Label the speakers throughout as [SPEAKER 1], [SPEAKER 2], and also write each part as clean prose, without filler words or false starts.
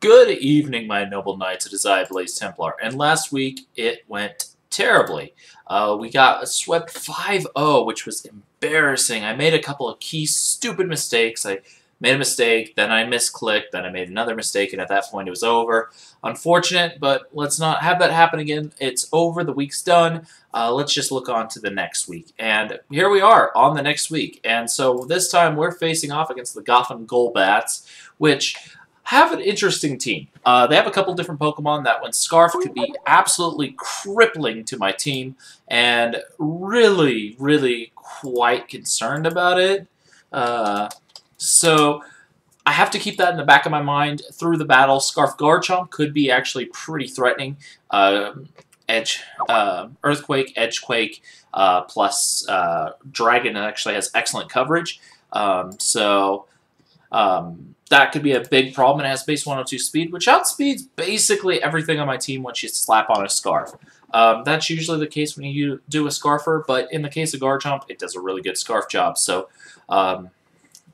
[SPEAKER 1] Good evening, my noble knights. It is I, Blaze Templar, and last week it went terribly. We got swept 5-0, which was embarrassing. I made a couple of key stupid mistakes. I made a mistake, then I misclicked, then I made another mistake, and at that point it was over. Unfortunate, but let's not have that happen again. It's over. The week's done. Let's just look on to the next week. And here we are on the next week. And so this time we're facing off against the Gotham Golbats, which have an interesting team. They have a couple different Pokemon that when Scarf could be absolutely crippling to my team, and really quite concerned about it. So I have to keep that in the back of my mind through the battle. Scarf Garchomp could be actually pretty threatening. Earthquake, Edgequake, plus Dragon actually has excellent coverage. That could be a big problem. It has base 102 speed, which outspeeds basically everything on my team once you slap on a Scarf. That's usually the case when you do a Scarfer, but in the case of Garchomp, it does a really good Scarf job, so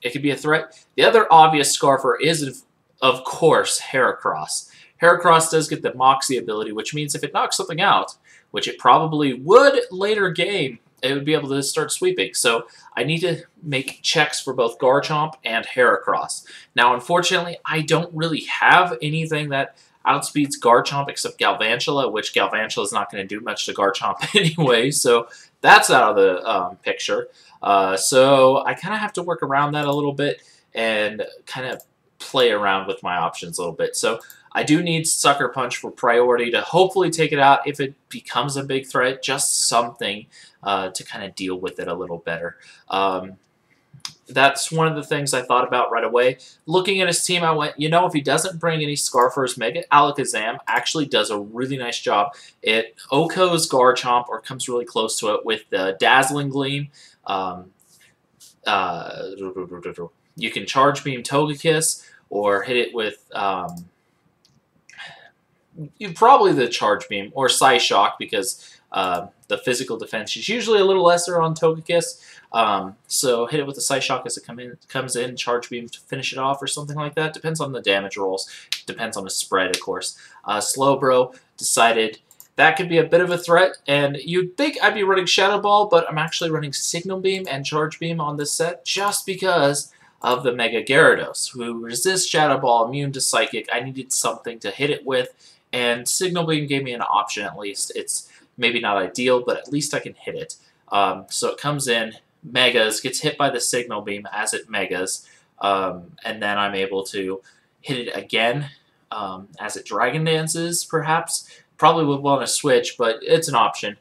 [SPEAKER 1] it could be a threat. The other obvious Scarfer is, of course, Heracross. Heracross does get the Moxie ability, which means if it knocks something out, which it probably would later game, it would be able to start sweeping. So I need to make checks for both Garchomp and Heracross. Now, unfortunately, I don't really have anything that outspeeds Garchomp except Galvantula, which Galvantula is not going to do much to Garchomp anyway, so that's out of the picture. So I kind of have to work around that a little bit and kind of play around with my options a little bit. So I do need Sucker Punch for priority to hopefully take it out if it becomes a big threat, just something to kind of deal with it a little better. That's one of the things I thought about right away. Looking at his team, I went, you know, if he doesn't bring any Scarfers, Mega Alakazam actually does a really nice job. It OHKOs Garchomp, or comes really close to it, with the Dazzling Gleam. You can Charge Beam Togekiss, or hit it with probably the Charge Beam, or Psyshock, because the physical defense is usually a little lesser on Togekiss. So hit it with the Psyshock as it comes in, Charge Beam to finish it off or something like that. Depends on the damage rolls. Depends on the spread, of course. Slowbro decided that could be a bit of a threat, and you'd think I'd be running Shadow Ball, but I'm actually running Signal Beam and Charge Beam on this set just because of the Mega Gyarados, who resists Shadow Ball, immune to Psychic. I needed something to hit it with, and Signal Beam gave me an option at least. It's maybe not ideal, but at least I can hit it. So it comes in, Megas, gets hit by the Signal Beam as it Megas, and then I'm able to hit it again as it Dragon Dances, perhaps. Probably would want to switch, but it's an option.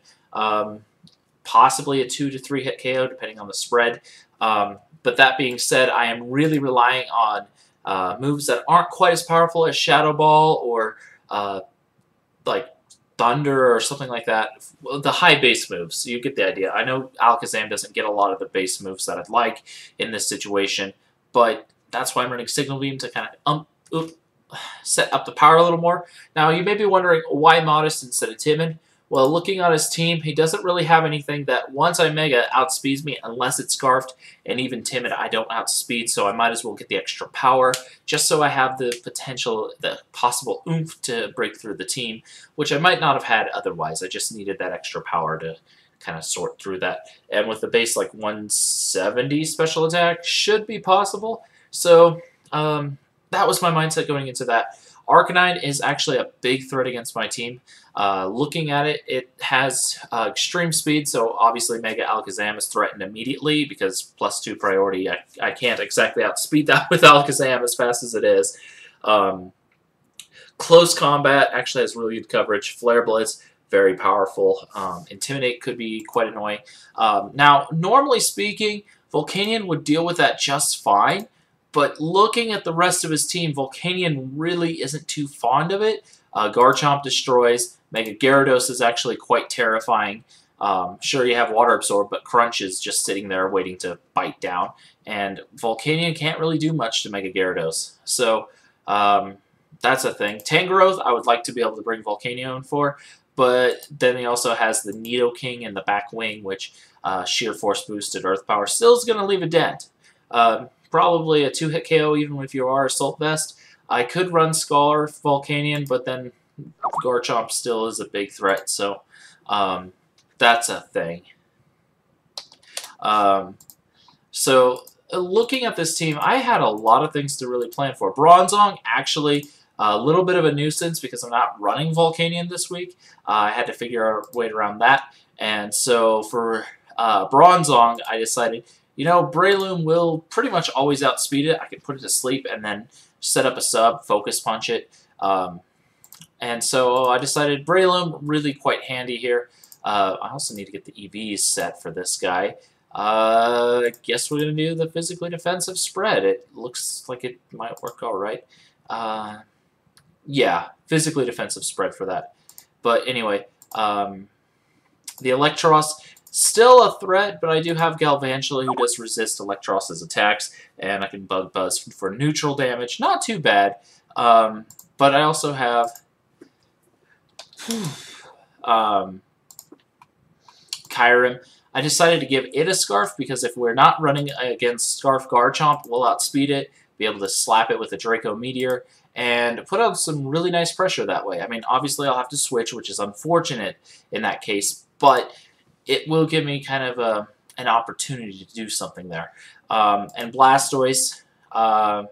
[SPEAKER 1] Possibly a 2 to 3 hit KO, depending on the spread. But that being said, I am really relying on moves that aren't quite as powerful as Shadow Ball or like Thunder or something like that. The high base moves, you get the idea. I know Alakazam doesn't get a lot of the base moves that I'd like in this situation, but that's why I'm running Signal Beam to kind of set up the power a little more. Now, you may be wondering, why Modest instead of Timid? Well, looking at his team, he doesn't really have anything that, once I Mega, outspeeds me unless it's Scarfed, and even Timid I don't outspeed, so I might as well get the extra power, just so I have the potential, the possible oomph to break through the team, which I might not have had otherwise. I just needed that extra power to kind of sort through that. And with the base like 170 special attack, should be possible. So, that was my mindset going into that. Arcanine is actually a big threat against my team. Looking at it, it has extreme speed, so obviously Mega Alakazam is threatened immediately because +2 priority. I can't exactly outspeed that with Alakazam as fast as it is. Close Combat actually has really good coverage. Flare Blitz, very powerful. Intimidate could be quite annoying. Now, normally speaking, Volcanion would deal with that just fine. But looking at the rest of his team, Volcanion really isn't too fond of it. Garchomp destroys. Mega Gyarados is actually quite terrifying. Sure, you have Water Absorb, but Crunch is just sitting there waiting to bite down. And Volcanion can't really do much to Mega Gyarados. So that's a thing. Tangrowth, I would like to be able to bring Volcanion for. But then he also has the Nidoking in the back wing, which Sheer Force boosted Earth Power still is going to leave a dent. Probably a 2-hit KO even if you are Assault Vest. I could run Scarf Volcanion, but then Garchomp still is a big threat, so that's a thing. Looking at this team, I had a lot of things to really plan for. Bronzong, actually, a little bit of a nuisance because I'm not running Volcanion this week. I had to figure out a way around that. And so for Bronzong, I decided, Breloom will pretty much always outspeed it. I can put it to sleep and then set up a sub, focus punch it. And so I decided Breloom, really quite handy here. I also need to get the EVs set for this guy. I guess we're going to do the physically defensive spread. It looks like it might work all right. Yeah, physically defensive spread for that. But anyway, the Electros, still a threat, but I do have Galvantula who does resist Electros' attacks, and I can Bug Buzz for neutral damage. Not too bad. But I also have Kyurem. I decided to give it a Scarf because if we're not running against Scarf Garchomp, we'll outspeed it, be able to slap it with a Draco Meteor, and put out some really nice pressure that way. I mean, obviously I'll have to switch, which is unfortunate in that case, but it will give me kind of an opportunity to do something there. And Blastoise, I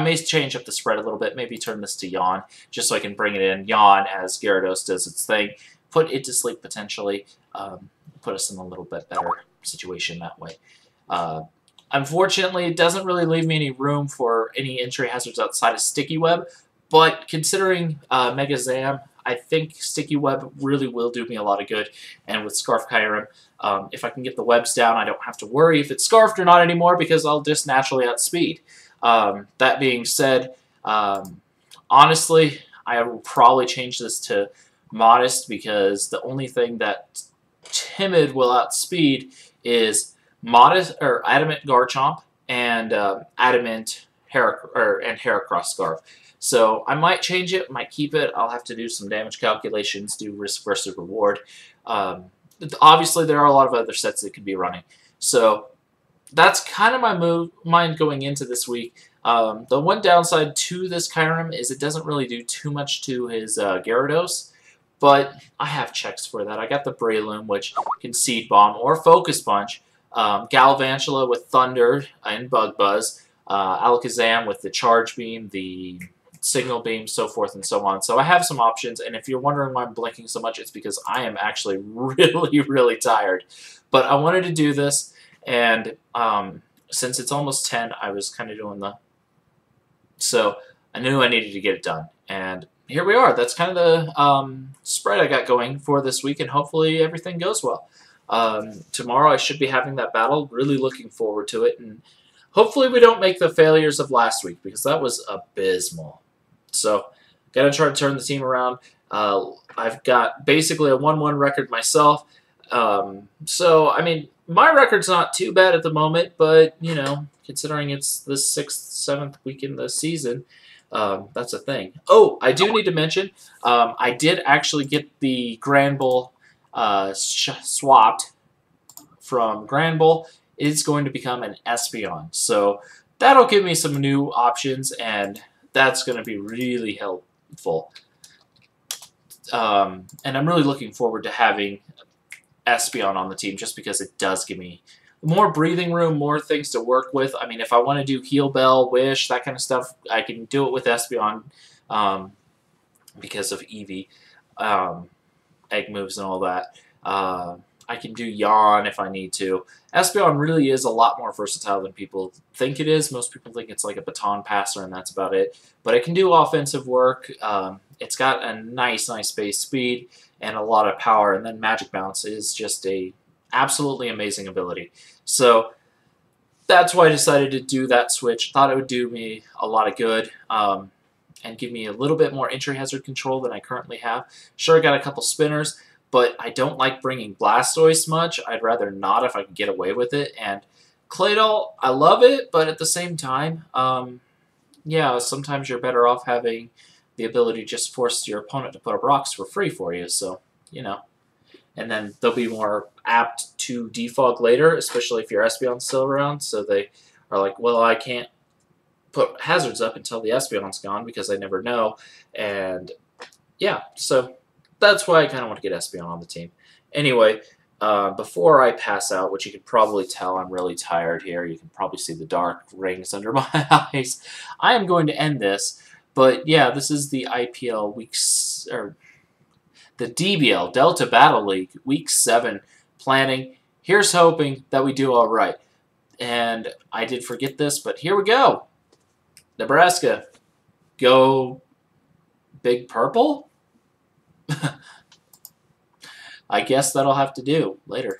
[SPEAKER 1] may change up the spread a little bit, maybe turn this to Yawn, just so I can bring it in. Yawn, as Gyarados does its thing, put it to sleep potentially, put us in a little bit better situation that way. Unfortunately, it doesn't really leave me any room for any entry hazards outside of Sticky Web, but considering Mega Zam, I think Sticky Web really will do me a lot of good, and with Scarf Kyurem, if I can get the webs down, I don't have to worry if it's scarfed or not anymore because I'll just naturally outspeed. That being said, honestly, I will probably change this to Modest because the only thing that Timid will outspeed is Modest or Adamant Garchomp and Adamant Heracross Scarf. So I might change it, might keep it. I'll have to do some damage calculations, do risk versus reward. Obviously, there are a lot of other sets that could be running. So that's kind of my mind going into this week. The one downside to this Kyurem is it doesn't really do too much to his Gyarados. But I have checks for that. I got the Breloom, which can Seed Bomb or Focus Punch. Galvantula with Thunder and Bug Buzz. Alakazam with the Charge Beam, the Signal Beam, so forth and so on. So I have some options, and if you're wondering why I'm blinking so much, it's because I am actually really, really tired. But I wanted to do this, and since it's almost 10, I was kind of doing the... So I knew I needed to get it done, and here we are. That's kind of the spread I got going for this week, and hopefully everything goes well. Tomorrow I should be having that battle. Really looking forward to it, and hopefully we don't make the failures of last week because that was abysmal. So, got to try to turn the team around. I've got basically a 1-1 record myself. So, I mean, my record's not too bad at the moment, but, considering it's the 6th, 7th week in the season, that's a thing. Oh, I do need to mention, I did actually get the Granbull swapped from Granbull. It's going to become an Espeon. So that'll give me some new options, and that's going to be really helpful. And I'm really looking forward to having Espeon on the team just because it does give me more breathing room, more things to work with. I mean, if I want to do Heal Bell, Wish, that kind of stuff, I can do it with Espeon because of Eevee, egg moves and all that. I can do Yawn if I need to. Espeon really is a lot more versatile than people think it is. Most people think it's like a baton passer and that's about it. But it can do offensive work. It's got a nice base speed and a lot of power. And then Magic Bounce is just a absolutely amazing ability. So that's why I decided to do that switch. Thought it would do me a lot of good and give me a little bit more entry hazard control than I currently have. Sure, I got a couple spinners, but I don't like bringing Blastoise much. I'd rather not if I can get away with it. And Claydol, I love it, but at the same time, yeah, sometimes you're better off having the ability to just force your opponent to put up rocks for free for you. So, and then they'll be more apt to defog later, especially if your Espeon's still around. So they are like, well, I can't put hazards up until the Espeon's gone because I never know. And yeah, so that's why I kind of want to get Espeon on the team. Anyway, before I pass out, which you can probably tell I'm really tired here, you can probably see the dark rings under my eyes, I am going to end this. But yeah, this is the IPL weeks, or the DBL, Delta Battle League, Week 7 planning. Here's hoping that we do all right. And I did forget this, but here we go. Nebraska, go Big Purple? I guess that'll have to do later.